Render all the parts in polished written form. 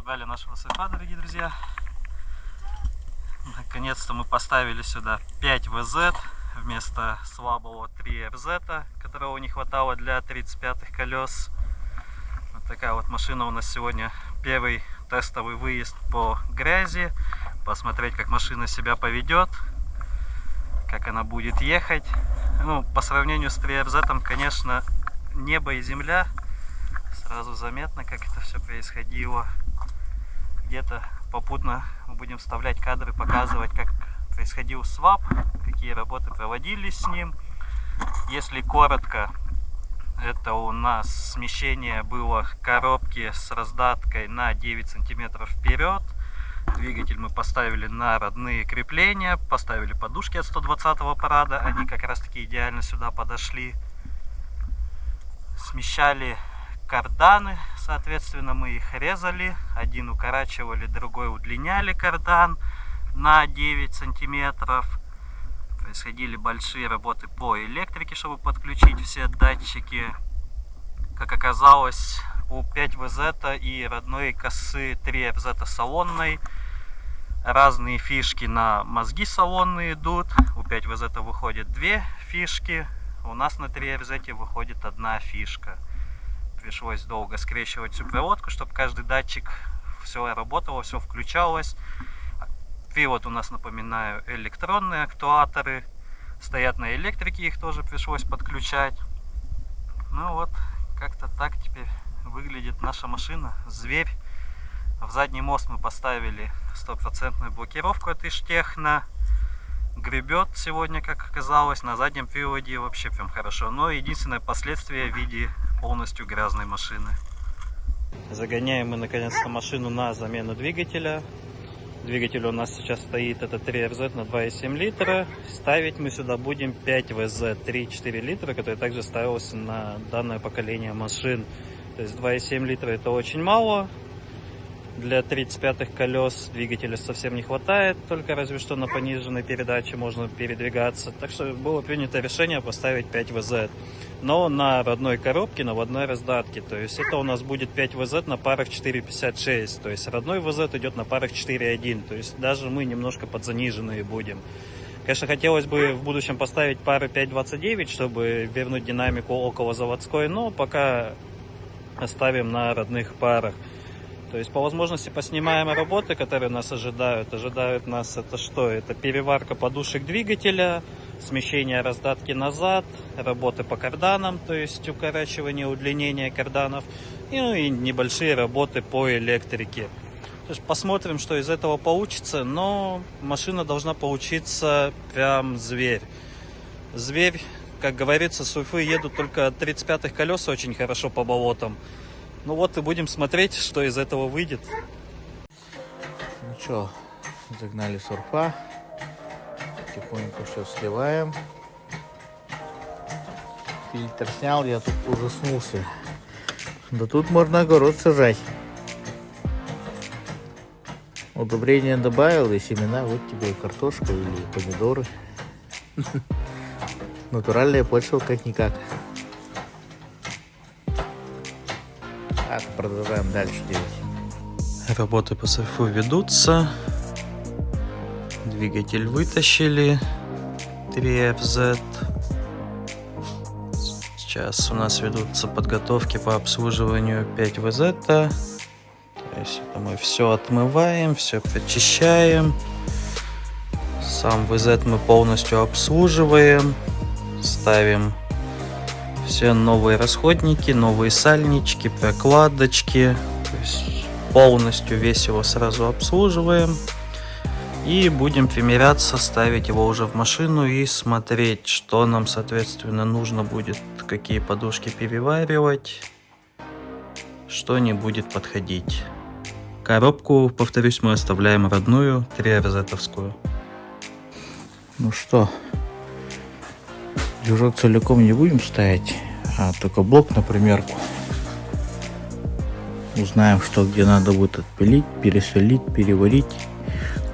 Забрали нашего сейфа, дорогие друзья. Наконец-то мы поставили сюда 5 ВЗ вместо слабого 3 РЗ, которого не хватало для 35-х колес. Вот такая вот машина у нас сегодня. Первый тестовый выезд по грязи. Посмотреть, как машина себя поведет, как она будет ехать. Ну, по сравнению с 3 РЗ, конечно, небо и земля. Сразу заметно, как это все происходило. Где-то попутно мы будем вставлять кадры, показывать, как происходил свап, какие работы проводились с ним. Если коротко, это у нас смещение было коробки с раздаткой на 9 сантиметров вперед. Двигатель мы поставили на родные крепления, поставили подушки от 120-го парада, они как раз таки идеально сюда подошли. Смещали карданы, соответственно, мы их резали, один укорачивали, другой удлиняли кардан на 9 сантиметров. Происходили большие работы по электрике, чтобы подключить все датчики. Как оказалось, у 5 ВЗ и родной косы 3 РЗ салонной разные фишки на мозги салонные идут. У 5 ВЗ выходит 2 фишки, у нас на 3 РЗ выходит 1 фишка. Пришлось долго скрещивать всю проводку, чтобы каждый датчик все работало, все включалось. Привод у нас, напоминаю, электронные актуаторы. Стоят на электрике, их тоже пришлось подключать. Ну вот, как-то так теперь выглядит наша машина. Зверь. В задний мост мы поставили 100% блокировку от Иштехна. Гребет сегодня, как оказалось, на заднем приводе вообще прям хорошо. Но единственное последствие в виде полностью грязной машины. Загоняем мы наконец-то машину на замену двигателя. Двигатель у нас сейчас стоит, это 3RZ на 2,7 литра. Ставить мы сюда будем 5 ВЗ 3,4 литра, который также ставился на данное поколение машин. То есть 2,7 литра это очень мало. Для 35-х колес двигателя совсем не хватает, только разве что на пониженной передаче можно передвигаться. Так что было принято решение поставить 5 ВЗ. Но на родной коробке, на водной раздатке. То есть это у нас будет 5 ВЗ на парах 4,56. То есть родной ВЗ идет на парах 4,1. То есть даже мы немножко подзаниженные будем. Конечно, хотелось бы в будущем поставить пары 5,29, чтобы вернуть динамику около заводской. Но пока оставим на родных парах. То есть по возможности поснимаем работы, которые нас ожидают. Ожидают нас это что? Это переварка подушек двигателя, смещение раздатки назад, работы по карданам, то есть укорачивание, удлинение карданов, ну и небольшие работы по электрике. То есть посмотрим, что из этого получится, но машина должна получиться прям зверь. Зверь, как говорится, с Уфы едут только от 35-х колес очень хорошо по болотам. Ну вот и будем смотреть, что из этого выйдет. Ну что, загнали сурфа. Потихоньку все сливаем. Фильтр снял, я тут ужаснулся. Да тут можно огород сажать. Удобрения добавил и семена. Вот тебе картошка или помидоры. Натуральная почва как-никак. Так, продолжаем дальше делать. Работы по сейфу ведутся. Двигатель вытащили. 3FZ. Сейчас у нас ведутся подготовки по обслуживанию 5 ВЗ. То есть это мы все отмываем, все прочищаем. Сам ВЗ мы полностью обслуживаем. Ставим все новые расходники, новые сальнички, прокладочки. То есть полностью весь его сразу обслуживаем. И будем примеряться, ставить его уже в машину и смотреть, что нам, соответственно, нужно будет, какие подушки переваривать, что не будет подходить. Коробку, повторюсь, мы оставляем родную, 3RZ-овскую. Ну что, движок целиком не будем ставить, а только блок на примерку. Узнаем, что где надо будет отпилить, пересолить, переварить.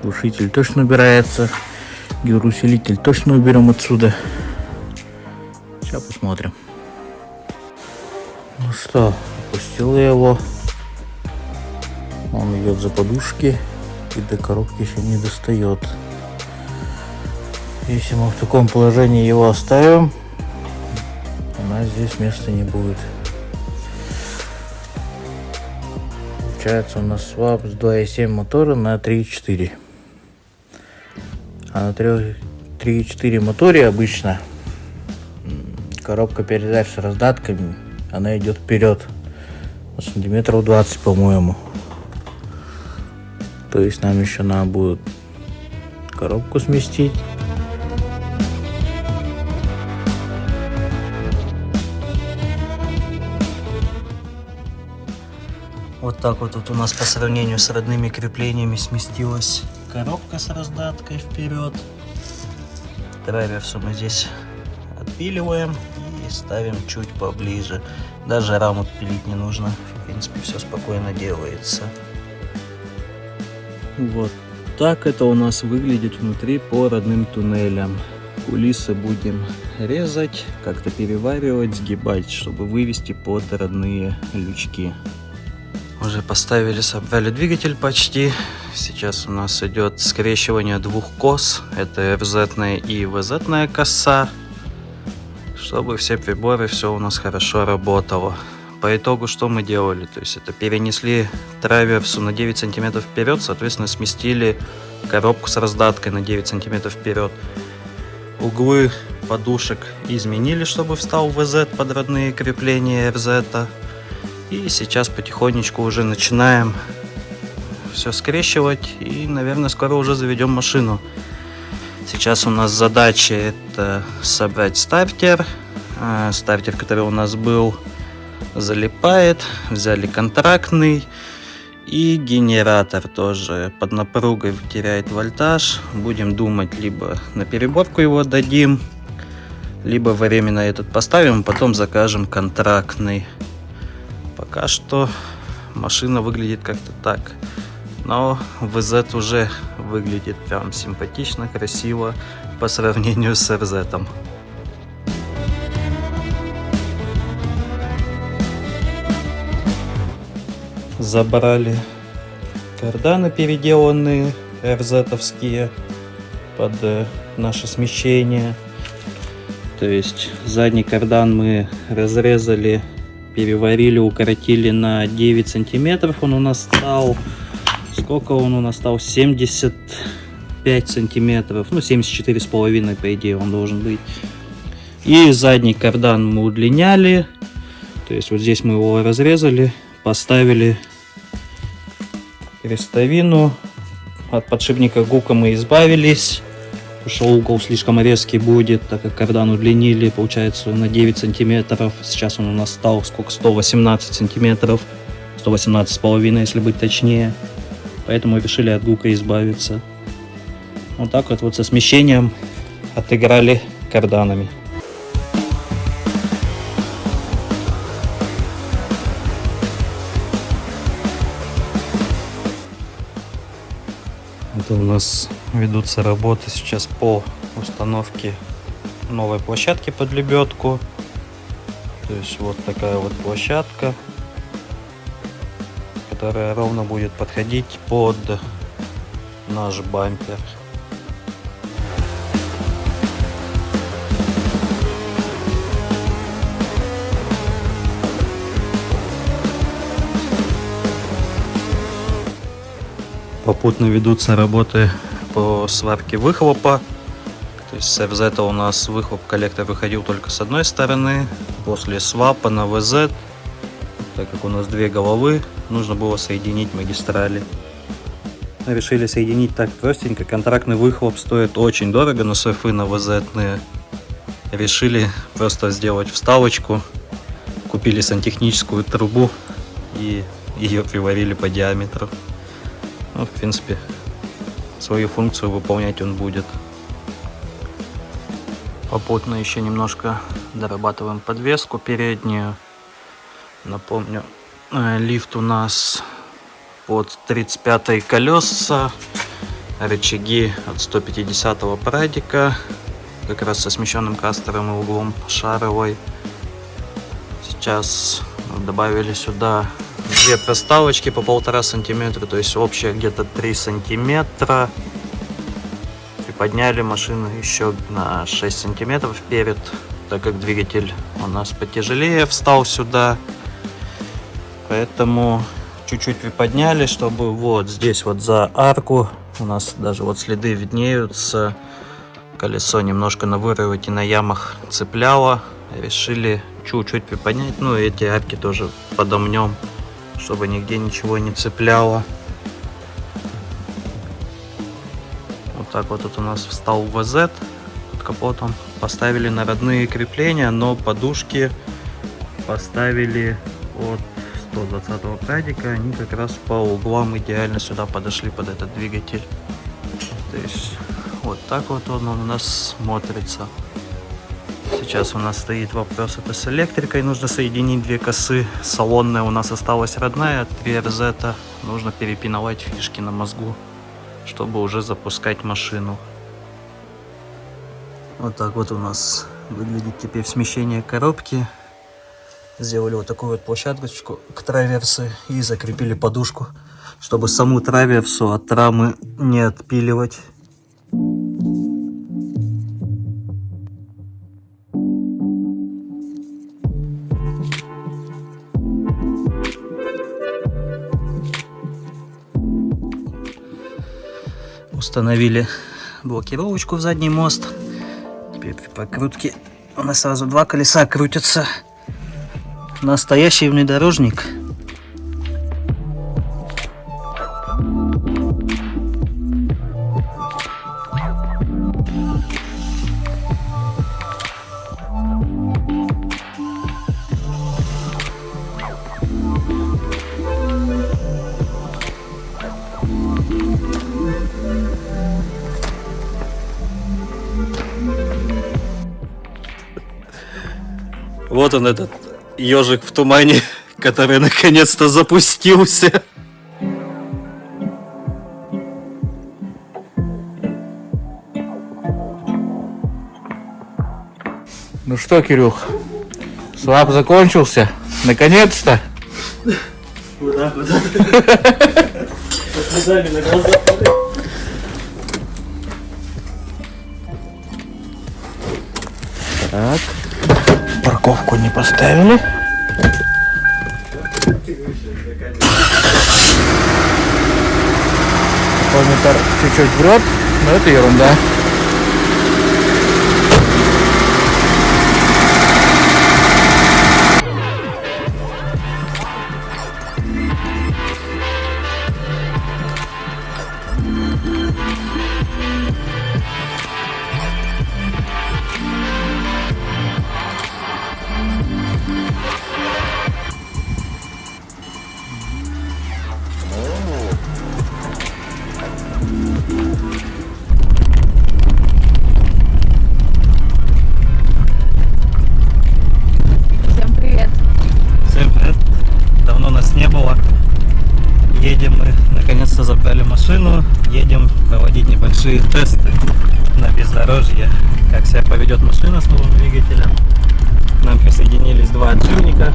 Глушитель точно убирается, гидроусилитель точно уберем отсюда. Сейчас посмотрим. Ну что, опустил я его. Он идет за подушки и до коробки еще не достает. Если мы в таком положении его оставим, у нас здесь места не будет. Получается у нас свап с 2.7 мотора на 3.4. А на 3.4 моторе обычно коробка передач с раздатками, она идет вперед. Сантиметров 20, по-моему. То есть нам еще надо будет коробку сместить. Вот так вот тут у нас по сравнению с родными креплениями сместилась коробка с раздаткой вперед. Траверсу мы здесь отпиливаем и ставим чуть поближе. Даже раму пилить не нужно. В принципе, все спокойно делается. Вот так это у нас выглядит внутри по родным туннелям. Кулисы будем резать, как-то переваривать, сгибать, чтобы вывести под родные лючки. Уже поставили, собрали двигатель почти. Сейчас у нас идет скрещивание двух кос. Это RZ и VZ коса. Чтобы все приборы, все у нас хорошо работало. По итогу что мы делали? То есть это перенесли траверсу на 9 сантиметров вперед, соответственно сместили коробку с раздаткой на 9 сантиметров вперед. Углы подушек изменили, чтобы встал VZ под родные крепления RZ. И сейчас потихонечку уже начинаем все скрещивать и, наверное, скоро уже заведем машину. Сейчас у нас задача это собрать стартер. Стартер, который у нас был, залипает. Взяли контрактный. И генератор тоже под напругой теряет вольтаж. Будем думать, либо на переборку его дадим, либо временно этот поставим, потом закажем контрактный. Пока что машина выглядит как-то так. Но VZ уже выглядит прям симпатично, красиво по сравнению с RZ. Забрали карданы переделанные RZ-овские под наше смещение. То есть задний кардан мы разрезали, переварили, укоротили на 9 сантиметров. Он у нас стал... Сколько он у нас стал? 75 сантиметров. Ну, 74,5, по идее, он должен быть. И задний кардан мы удлиняли. То есть вот здесь мы его разрезали, поставили крестовину. От подшипника гука мы избавились. Потому что угол слишком резкий будет, так как кардан удлинили, получается, на 9 сантиметров. Сейчас он у нас стал сколько? 118 сантиметров. 118,5, если быть точнее. Поэтому решили от гука избавиться. Вот так вот со смещением отыграли карданами. Это у нас ведутся работы сейчас по установке новой площадки под лебедку. То есть вот такая вот площадка, которая ровно будет подходить под наш бампер. Попутно ведутся работы по сварке выхлопа. То есть с RZ у нас выхлоп коллектор выходил только с одной стороны. После свапа на VZ, так как у нас две головы, нужно было соединить магистрали. Решили соединить так простенько. Контрактный выхлоп стоит очень дорого, но сойфы на VZ решили просто сделать вставочку. Купили сантехническую трубу и ее приварили по диаметру. Ну, в принципе, свою функцию выполнять он будет. Попутно еще немножко дорабатываем подвеску переднюю. Напомню, лифт у нас под 35-е колеса, рычаги от 150-го прадика, как раз со смещенным кастером и углом шаровой. Сейчас добавили сюда две проставочки по 1,5 сантиметра, то есть общая где-то 3 сантиметра. Приподняли машину еще на 6 сантиметров вперед, так как двигатель у нас потяжелее встал сюда. Поэтому чуть-чуть приподняли, чтобы вот здесь вот за арку у нас даже вот следы виднеются. Колесо немножко на вырове и на ямах цепляло. Решили чуть-чуть приподнять. Ну и эти арки тоже подомнем, чтобы нигде ничего не цепляло. Вот так вот тут у нас встал ВЗ под капотом. Поставили на родные крепления, но подушки поставили от 120-го прадика. Они как раз по углам идеально сюда подошли под этот двигатель. То есть вот так вот он у нас смотрится. Сейчас у нас стоит вопрос это с электрикой. Нужно соединить две косы. Салонная у нас осталась родная, 3 РЗ. Нужно перепиновать фишки на мозгу, чтобы уже запускать машину. Вот так вот у нас выглядит теперь смещение коробки. Сделали вот такую вот площадочку к траверсу и закрепили подушку, чтобы саму траверсу от рамы не отпиливать. Установили блокировочку в задний мост. Теперь при покрутке у нас сразу 2 колеса крутятся. Настоящий внедорожник. Вот он, этот ежик в тумане, который наконец-то запустился. Ну что, Кирюх, свап закончился? Наконец-то? Куда? Слезами на глаза. Так. Парковку не поставили. Тахометр чуть-чуть врет, но это ерунда. Едем мы, наконец-то забрали машину, едем проводить небольшие тесты на бездорожье, как себя поведет машина с новым двигателем. К нам присоединились 2 отжимника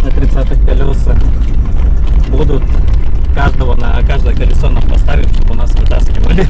на 30-х колесах. Будут каждое колесо нам поставим, чтобы у нас вытаскивали